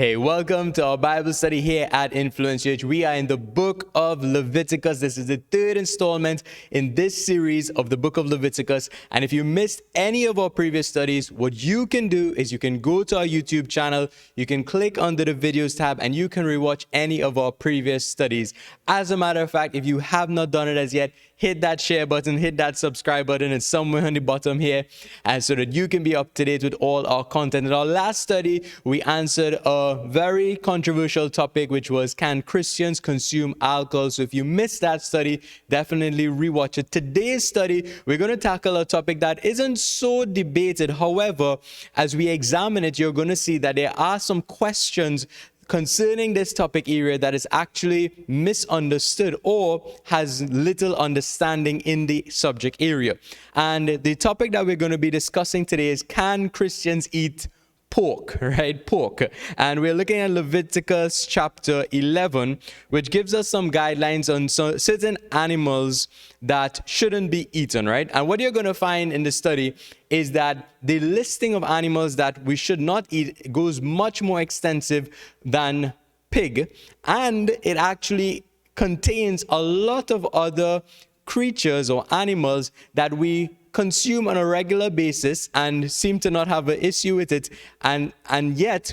Hey, welcome to our Bible study here at Influence Church. We are in the book of Leviticus. This is the third installment in this series of the book of Leviticus. And if you missed any of our previous studies, what you can do is you can go to our YouTube channel, you can click under the videos tab, and you can rewatch any of our previous studies. As a matter of fact, if you have not done it as yet, hit that share button, hit that subscribe button. It's somewhere on the bottom here, and so that you can be up to date with all our content. In our last study, we answered a very controversial topic, which was, can Christians consume alcohol? So if you missed that study, definitely rewatch it. Today's study, we're going to tackle a topic that isn't so debated. However, as we examine it, you're going to see that there are some questions concerning this topic area that is actually misunderstood or has little understanding in the subject area. And the topic that we're going to be discussing today is, can Christians eat pork, right? Pork. And we're looking at Leviticus chapter 11, which gives us some guidelines on certain animals that shouldn't be eaten, right? And what you're going to find in the study is that the listing of animals that we should not eat goes much more extensive than pig, and it actually contains a lot of other creatures or animals that we consume on a regular basis and seem to not have an issue with it, and yet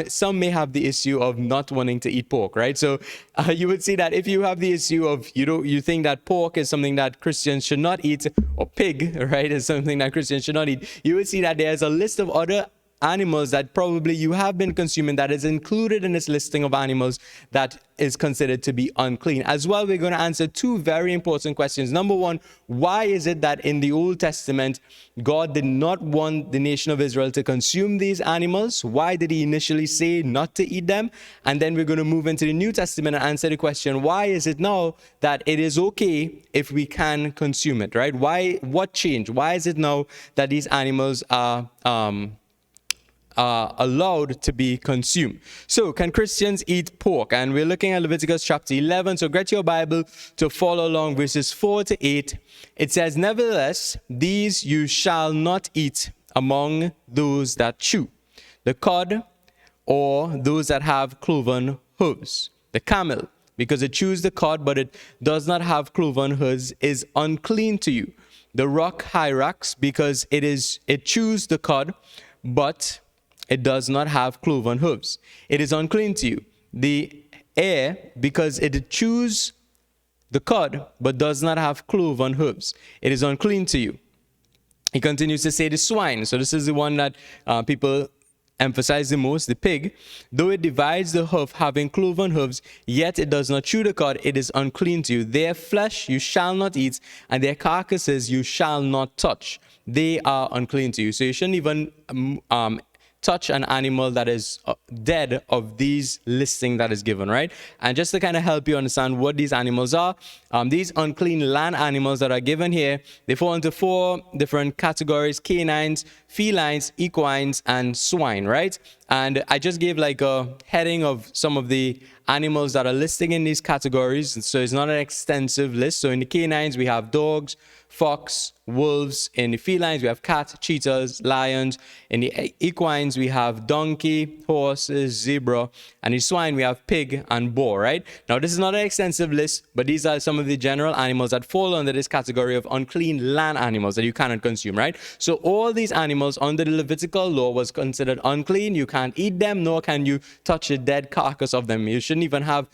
some may have the issue of not wanting to eat pork, right? So you would see that if you have the issue of you think that pork is something that Christians should not eat, or pig, right, is something that Christians should not eat, you would see that there's a list of other animals that probably you have been consuming that is included in this listing of animals that is considered to be unclean. As well, we're going to answer two very important questions. Number one, why is it that in the Old Testament, God did not want the nation of Israel to consume these animals? Why did he initially say not to eat them? And then we're going to move into the New Testament and answer the question, why is it now that it is okay if we can consume it, right? What changed? Why is it now that these animals are allowed to be consumed? So, can Christians eat pork? And we're looking at Leviticus chapter 11. So get your Bible to follow along, verses 4 to 8. It says, nevertheless, these you shall not eat among those that chew the cud, or those that have cloven hooves. The camel, because it chews the cud, but it does not have cloven hooves, is unclean to you. The rock hyrax, because it chews the cud, but it does not have cloven hooves, it is unclean to you. The hare, because it chews the cud, but does not have cloven hooves, it is unclean to you. He continues to say the swine. So this is the one that people emphasize the most, the pig. Though it divides the hoof, having cloven hooves, yet it does not chew the cud, it is unclean to you. Their flesh you shall not eat, and their carcasses you shall not touch. They are unclean to you. So you shouldn't even touch an animal that is dead of these listing that is given, right? And just to kind of help you understand what these animals are, these unclean land animals that are given here, they fall into four different categories: canines, felines, equines, and swine, right? And I just gave like a heading of some of the animals that are listing in these categories, so it's not an extensive list. So in the canines, we have dogs, fox, wolves. In the felines, we have cat, cheetahs, lions. In the equines, we have donkey, horses, zebra. And in swine, we have pig and boar, right? Now, this is not an extensive list, but these are some of the general animals that fall under this category of unclean land animals that you cannot consume, right? So all these animals under the Levitical law was considered unclean. You can't eat them, nor can you touch the dead carcass of them. You shouldn't even have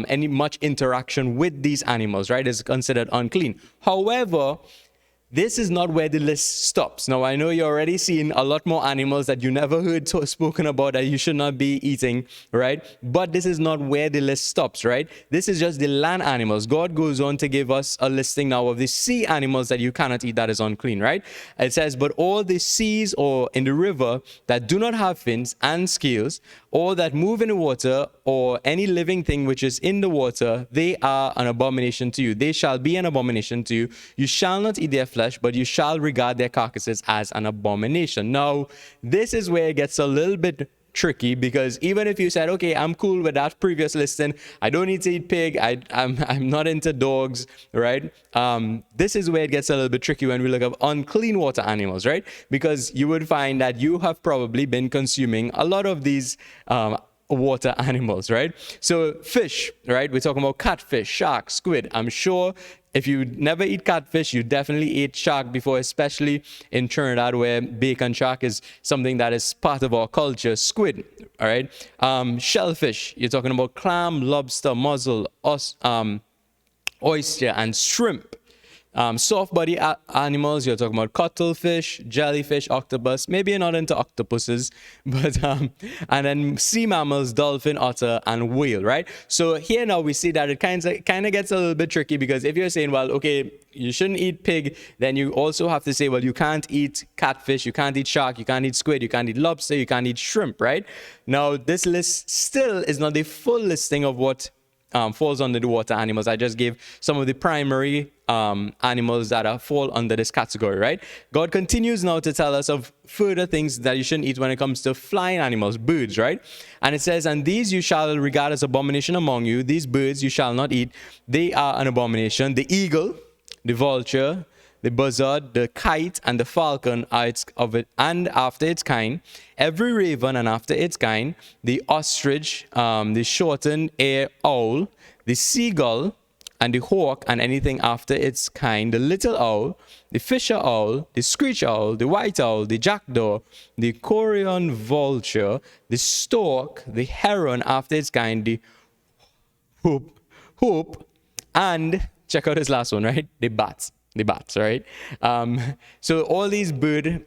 any much interaction with these animals, right? It's considered unclean. However, this is not where the list stops. Now, I know you're already seeing a lot more animals that you never heard spoken about that you should not be eating, right? But this is not where the list stops, right? This is just the land animals. God goes on to give us a listing now of the sea animals that you cannot eat that is unclean, right? It says, but all the seas or in the river that do not have fins and scales, or that move in the water, or any living thing which is in the water, they are an abomination to you. They shall be an abomination to you. You shall not eat their flesh, but you shall regard their carcasses as an abomination. Now, this is where it gets a little bit tricky, because even if you said, okay, I'm cool with that previous listing, I don't need to eat pig, I'm not into dogs, right? This is where it gets a little bit tricky when we look at unclean water animals, right? Because you would find that you have probably been consuming a lot of these water animals, right? So fish, right? We're talking about catfish, shark, squid. I'm sure if you never eat catfish, you definitely ate shark before, especially in Trinidad, where bacon shark is something that is part of our culture. Squid, all right? Shellfish, you're talking about clam, lobster, mussel, oyster, and shrimp. Soft body animals, you're talking about cuttlefish, jellyfish, octopus. Maybe you're not into octopuses, but and then sea mammals, dolphin, otter, and whale, right? So here now we see that it kind of gets a little bit tricky, because if you're saying, well, okay, you shouldn't eat pig, then you also have to say, well, you can't eat catfish, you can't eat shark, you can't eat squid, you can't eat lobster, you can't eat shrimp, right? Now, this list still is not the full listing of what falls under the water animals. I just gave some of the primary animals that fall under this category, right? God continues now to tell us of further things that you shouldn't eat when it comes to flying animals, birds, right? And it says, and these you shall regard as abomination among you. These birds you shall not eat. They are an abomination. The eagle, the vulture, the buzzard, the kite, and the falcon are and after its kind, every raven and after its kind, the ostrich, the shortened ear owl, the seagull, and the hawk, and anything after its kind, the little owl, the fisher owl, the screech owl, the white owl, the jackdaw, the corian vulture, the stork, the heron after its kind, the hoop, and check out this last one, right? The bats, right? So all these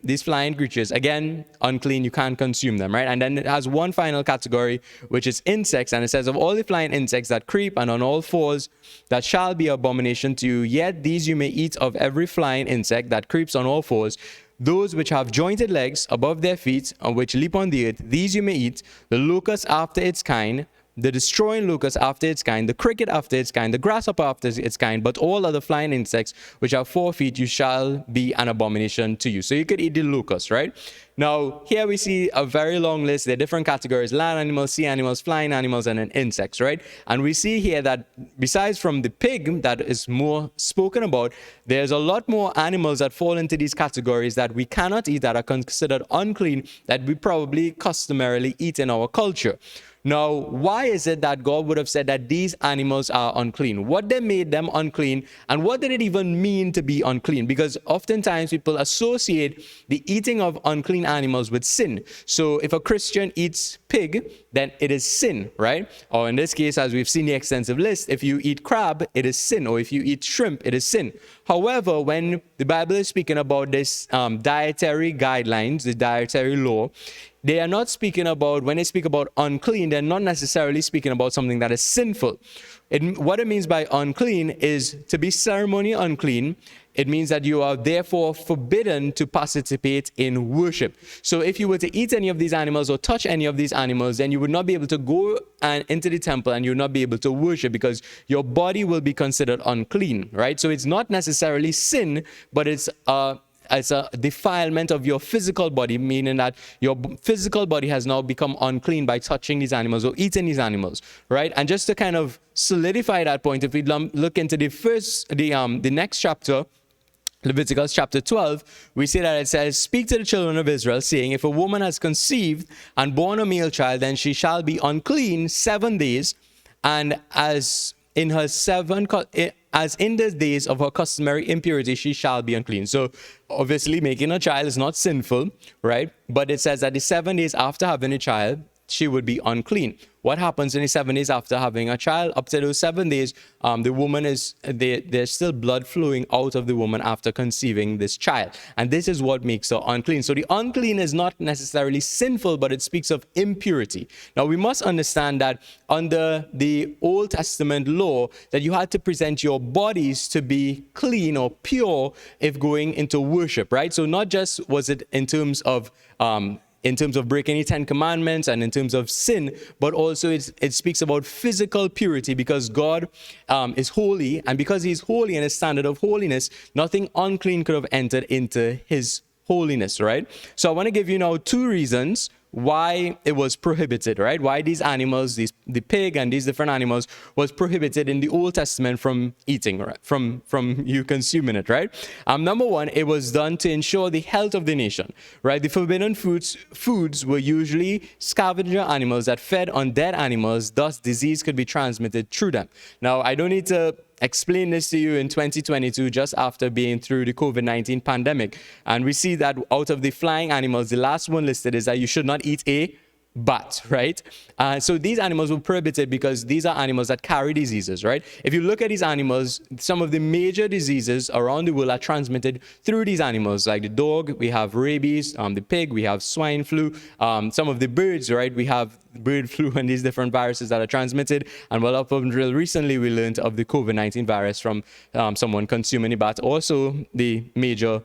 these flying creatures, again, unclean, you can't consume them, right? And then it has one final category, which is insects, and it says, of all the flying insects that creep and on all fours, that shall be abomination to you, yet these you may eat of every flying insect that creeps on all fours, those which have jointed legs above their feet, and which leap on the earth, these you may eat, the locust after its kind, the destroying locust after its kind, the cricket after its kind, the grasshopper after its kind, but all other flying insects which have 4 feet, you shall be an abomination to you. So you could eat the locust, right? Now, here we see a very long list. There are different categories: land animals, sea animals, flying animals, and then insects, right? And we see here that besides from the pig that is more spoken about, there's a lot more animals that fall into these categories that we cannot eat, that are considered unclean, that we probably customarily eat in our culture. Now, why is it that God would have said that these animals are unclean? What they made them unclean, and what did it even mean to be unclean? Because oftentimes people associate the eating of unclean animals with sin. So if a Christian eats pig, then it is sin, right? Or in this case, as we've seen the extensive list, if you eat crab, it is sin. Or if you eat shrimp, it is sin. However, when the Bible is speaking about this dietary guidelines, the dietary law, they are not speaking about, when they speak about unclean, they're not necessarily speaking about something that is sinful. What it means by unclean is to be ceremonially unclean. It means that you are therefore forbidden to participate in worship. So if you were to eat any of these animals or touch any of these animals, then you would not be able to go into the temple, and you would not be able to worship, because your body will be considered unclean, right? So it's not necessarily sin, but it's a defilement of your physical body, meaning that your physical body has now become unclean by touching these animals or eating these animals, right? And just to kind of solidify that point, if we look into the next chapter, Leviticus chapter 12, we see that it says, speak to the children of Israel, saying, if a woman has conceived and born a male child, then she shall be unclean 7 days, and as in the days of her customary impurity, she shall be unclean. So obviously making a child is not sinful, right? But it says that the 7 days after having a child, she would be unclean. What happens in the 7 days after having a child? Up to those 7 days, the woman there's still blood flowing out of the woman after conceiving this child. And this is what makes her unclean. So the unclean is not necessarily sinful, but it speaks of impurity. Now we must understand that under the Old Testament law, that you had to present your bodies to be clean or pure if going into worship, right? So not just was it in terms of breaking the 10 commandments and in terms of sin, but also it speaks about physical purity, because God is holy, and because he's holy and his standard of holiness, nothing unclean could have entered into his holiness, right? So I want to give you now 2 reasons why it was prohibited, right? Why these animals, the pig and these different animals was prohibited in the Old Testament from eating, right? From you consuming it, right? Number one, it was done to ensure the health of the nation, right? The forbidden foods were usually scavenger animals that fed on dead animals, thus disease could be transmitted through them. Now, I don't need to explain this to you in 2022, just after being through the COVID-19 pandemic. And we see that out of the flying animals, the last one listed is that you should not eat a bat, right? So these animals were prohibited because these are animals that carry diseases, right? If you look at these animals, some of the major diseases around the world are transmitted through these animals. Like the dog, we have rabies, the pig, we have swine flu, some of the birds, right? We have bird flu and these different viruses that are transmitted. And well, up until recently, we learned of the COVID-19 virus from someone consuming a bat. Also, the major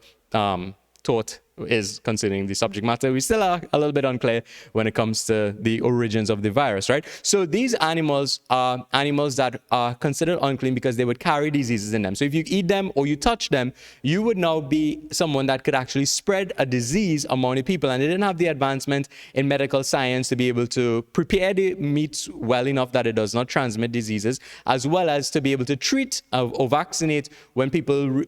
thought is considering the subject matter. We still are a little bit unclear when it comes to the origins of the virus, right? So these animals are animals that are considered unclean because they would carry diseases in them. So if you eat them or you touch them, you would now be someone that could actually spread a disease among the people. And they didn't have the advancement in medical science to be able to prepare the meat well enough that it does not transmit diseases, as well as to be able to treat or vaccinate when people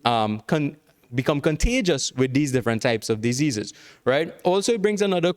become contagious with these different types of diseases, right? Also, it brings another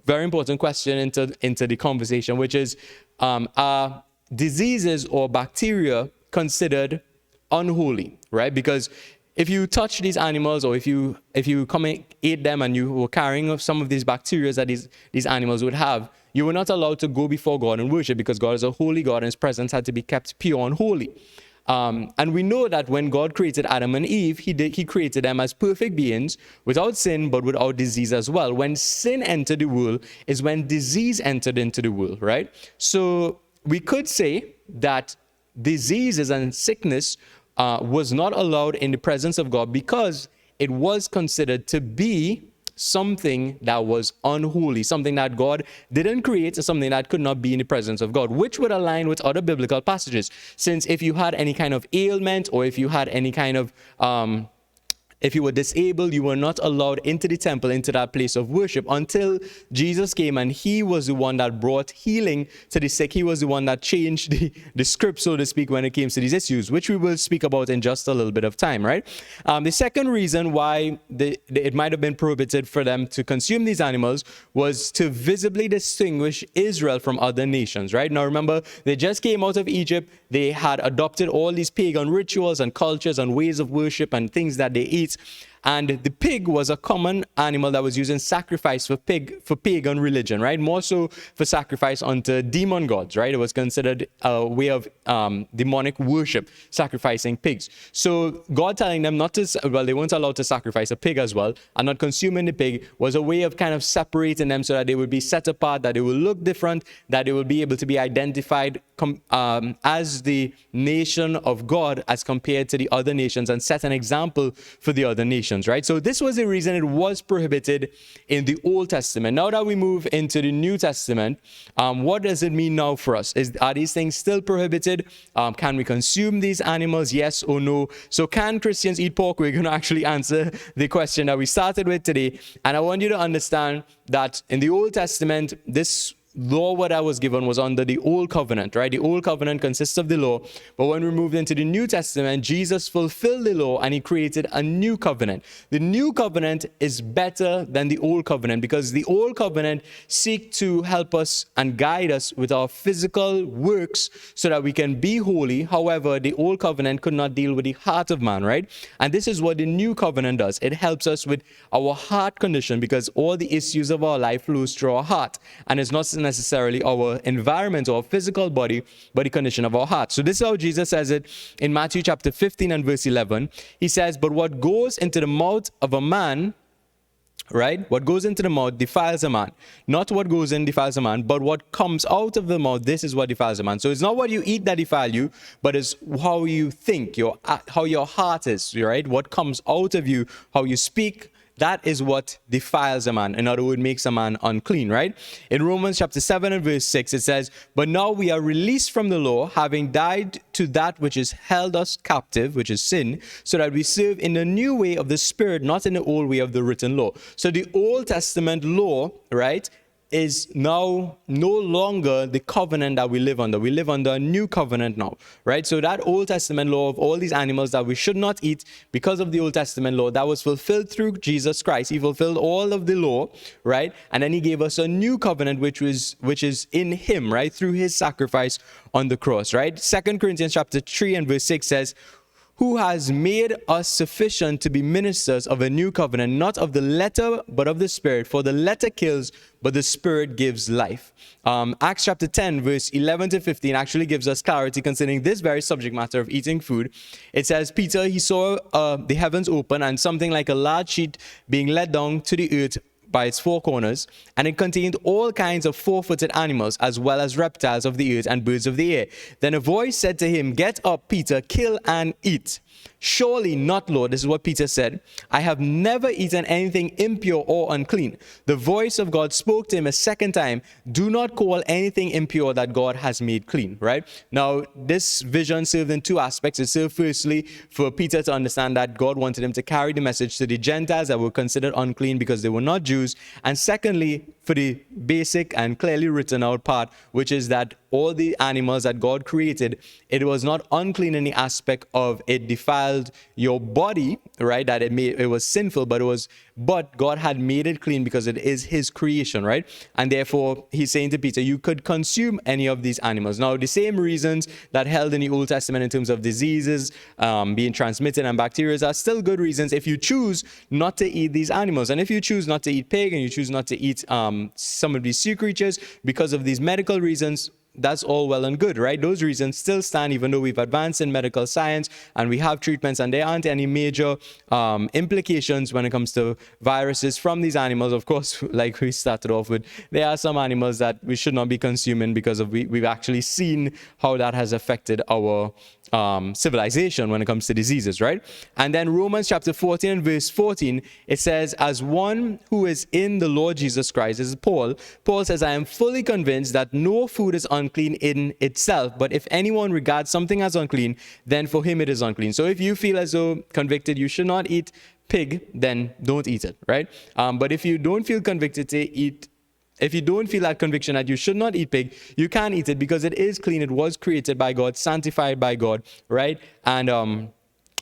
very important question into the conversation, which is, are diseases or bacteria considered unholy, right? Because if you touch these animals, or if you come and eat them and you were carrying some of these bacteria that these animals would have, you were not allowed to go before God and worship, because God is a holy God and his presence had to be kept pure and holy. And we know that when God created Adam and Eve, he created them as perfect beings without sin, but without disease as well. When sin entered the world is when disease entered into the world, right? So we could say that diseases and sickness was not allowed in the presence of God because it was considered to be something that was unholy, something that God didn't create, something that could not be in the presence of God, which would align with other biblical passages. Since if you had any kind of ailment, or if you had any kind of if you were disabled, you were not allowed into the temple, into that place of worship, until Jesus came, and he was the one that brought healing to the sick. He was the one that changed the script, so to speak, when it came to these issues, which we will speak about in just a little bit of time, right? The second reason why it might have been prohibited for them to consume these animals was to visibly distinguish Israel from other nations, right? Now remember, they just came out of Egypt. They had adopted all these pagan rituals and cultures and ways of worship and things that they eat. And the pig was a common animal that was used in sacrifice for pagan religion, right? More so for sacrifice unto demon gods, right? It was considered a way of demonic worship, sacrificing pigs. So God telling them not to, well, they weren't allowed to sacrifice a pig as well, and not consuming the pig was a way of kind of separating them so that they would be set apart, that they would look different, that they would be able to be identified as the nation of God as compared to the other nations, and set an example for the other nations. Right? So this was the reason it was prohibited in the Old Testament. Now that we move into the New Testament, what does it mean now for us? Are these things still prohibited? Can we consume these animals? Yes or no? So can Christians eat pork? We're going to actually answer the question that we started with today. And I want you to understand that in the Old Testament, this law what I was given was under the Old Covenant, right? The Old Covenant consists of the law, but when we moved into the New Testament, Jesus fulfilled the law and he created a new covenant. The new covenant is better than the Old Covenant, because the Old Covenant seeks to help us and guide us with our physical works so that we can be holy. However, the Old Covenant could not deal with the heart of man, right? And this is what the new covenant does. It helps us with our heart condition, because all the issues of our life flows through our heart, and it's not necessarily our environment or physical body, but the condition of our heart. So this is how Jesus says it in Matthew chapter 15 and verse 11. He says, but what goes into the mouth of a man, right? What goes into the mouth defiles a man. Not what goes in defiles a man, but what comes out of the mouth, this is what defiles a man. So it's not what you eat that defile you, but it's how you think, how your heart is, right? What comes out of you, how you speak, that is what defiles a man. In other words, makes a man unclean, right? In Romans chapter 7 and verse 6, it says, but now we are released from the law, having died to that which has held us captive, which is sin, so that we serve in the new way of the Spirit, not in the old way of the written law. So the Old Testament law, right, is now no longer the covenant that we live under. We live under a new covenant now, right? So that Old Testament law of all these animals that we should not eat because of the Old Testament law, that was fulfilled through Jesus Christ. He fulfilled all of the law, right? And then he gave us a new covenant, which is in him, right? Through his sacrifice on the cross, right? 2 Corinthians chapter 3 and verse 6 says, who has made us sufficient to be ministers of a new covenant, not of the letter, but of the Spirit. For the letter kills, but the Spirit gives life. Acts chapter 10, verse 11 to 15 actually gives us clarity concerning this very subject matter of eating food. It says, Peter, he saw the heavens open and something like a large sheet being let down to the earth by its four corners, and it contained all kinds of four-footed animals, as well as reptiles of the earth and birds of the air. Then a voice said to him, get up, Peter, kill and eat. Surely not, Lord. This is what Peter said. I have never eaten anything impure or unclean. The voice of God spoke to him a second time. Do not call anything impure that God has made clean, right? Now, this vision served in two aspects. It served firstly for Peter to understand that God wanted him to carry the message to the Gentiles that were considered unclean because they were not Jews. And secondly, for the basic and clearly written out part, which is that all the animals that God created, it was not unclean in the aspect of it defiled your body, right? That it was sinful, but God had made it clean because it is his creation, right? And therefore, he's saying to Peter, you could consume any of these animals. Now, the same reasons that held in the Old Testament in terms of diseases being transmitted and bacteria are still good reasons if you choose not to eat these animals. And if you choose not to eat pig and you choose not to eat some of these sea creatures because of these medical reasons, that's all well and good, right? Those reasons still stand even though we've advanced in medical science and we have treatments, and there aren't any major implications when it comes to viruses from these animals. Of course, like we started off with, there are some animals that we should not be consuming because of we've actually seen how that has affected our civilization when it comes to diseases, right? And then Romans chapter 14 and verse 14, it says, as one who is in the Lord Jesus Christ, this is Paul says, I am fully convinced that no food is unclean in itself, but if anyone regards something as unclean, then for him it is unclean. So if you feel as though convicted you should not eat pig, then don't eat it, right? But if you don't feel convicted to eat, if you don't feel that conviction that you should not eat pig, you can eat it because it is clean. It was created by God, sanctified by God, right? And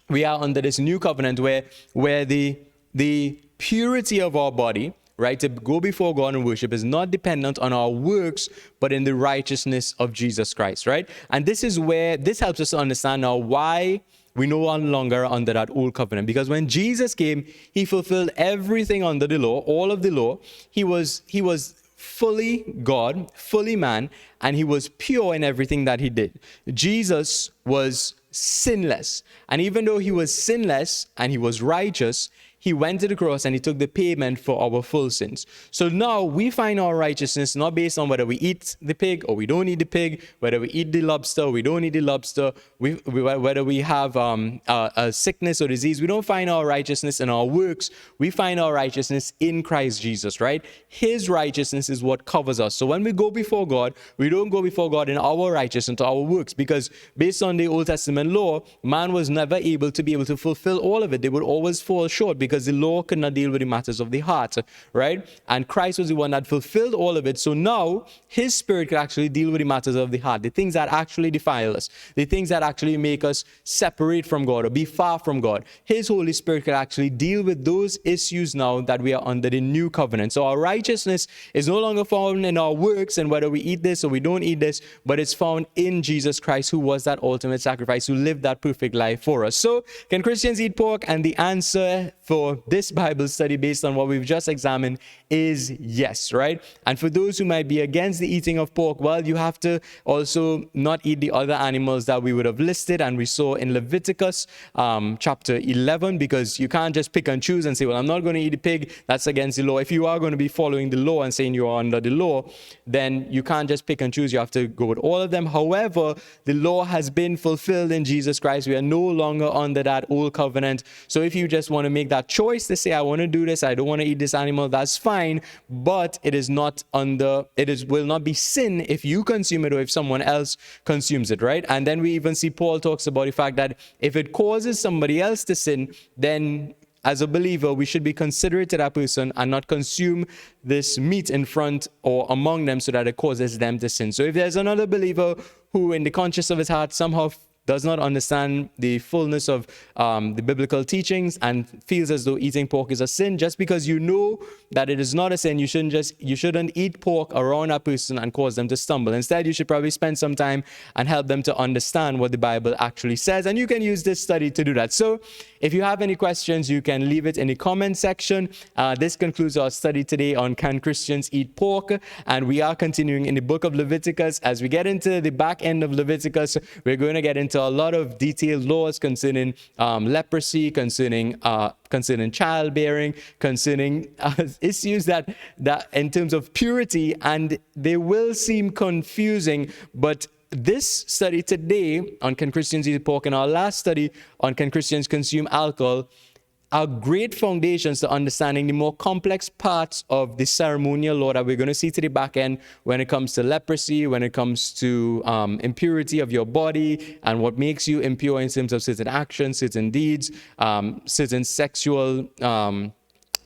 we are under this new covenant where the purity of our body, right, to go before God and worship is not dependent on our works, but in the righteousness of Jesus Christ, right? And this is where this helps us to understand now why we no longer under that old covenant. Because when Jesus came, he fulfilled everything under the law, all of the law. He was fully God, fully man, and he was pure in everything that he did. Jesus was sinless. And even though he was sinless and he was righteous, he went to the cross and he took the payment for our full sins. So now we find our righteousness not based on whether we eat the pig or we don't eat the pig, whether we eat the lobster or we don't eat the lobster, whether we have a sickness or disease. We don't find our righteousness in our works. We find our righteousness in Christ Jesus, right? His righteousness is what covers us. So when we go before God, we don't go before God in our righteousness or our works, because based on the Old Testament law, man was never able to fulfill all of it. They would always fall short because the law could not deal with the matters of the heart, right? And Christ was the one that fulfilled all of it. So now his Spirit could actually deal with the matters of the heart, the things that actually defile us, the things that actually make us separate from God or be far from God. His Holy Spirit could actually deal with those issues now that we are under the new covenant. So our righteousness is no longer found in our works and whether we eat this or we don't eat this, but it's found in Jesus Christ, who was that ultimate sacrifice, who lived that perfect life for us. So can Christians eat pork? And the answer for this Bible study, based on what we've just examined, is yes, right? And for those who might be against the eating of pork, well, you have to also not eat the other animals that we would have listed and we saw in Leviticus chapter 11, because you can't just pick and choose and say, well, I'm not going to eat a pig. That's against the law. If you are going to be following the law and saying you are under the law, then you can't just pick and choose. You have to go with all of them. However, the law has been fulfilled in Jesus Christ. We are no longer under that old covenant. So if you just want to make that choice to say, I want to do this, I don't want to eat this animal, that's fine, but it will not be sin if you consume it or if someone else consumes it, right? And then we even see Paul talks about the fact that if it causes somebody else to sin, then as a believer, we should be considerate to that person and not consume this meat in front or among them so that it causes them to sin. So if there's another believer who in the conscience of his heart somehow does not understand the fullness of the biblical teachings and feels as though eating pork is a sin, just because you know that it is not a sin, you shouldn't eat pork around a person and cause them to stumble. Instead, you should probably spend some time and help them to understand what the Bible actually says. And you can use this study to do that. So if you have any questions, you can leave it in the comment section. This concludes our study today on Can Christians Eat Pork? And we are continuing in the book of Leviticus. As we get into the back end of Leviticus, we're going to get into a lot of detailed laws concerning leprosy, concerning childbearing, concerning issues that in terms of purity, and they will seem confusing, but this study today on Can Christians Eat Pork and our last study on Can Christians Consume Alcohol are great foundations to understanding the more complex parts of the ceremonial law that we're going to see to the back end when it comes to leprosy, when it comes to impurity of your body and what makes you impure in terms of certain actions, certain deeds, certain sexual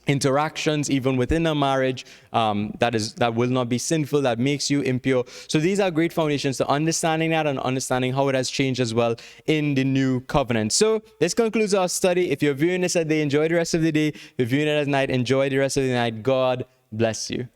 interactions, even within a marriage, that will not be sinful, that makes you impure. So these are great foundations to understanding that and understanding how it has changed as well in the new covenant. So this concludes our study. If you're viewing this at day, enjoy the rest of the day. If you're viewing it at night, enjoy the rest of the night. God bless you.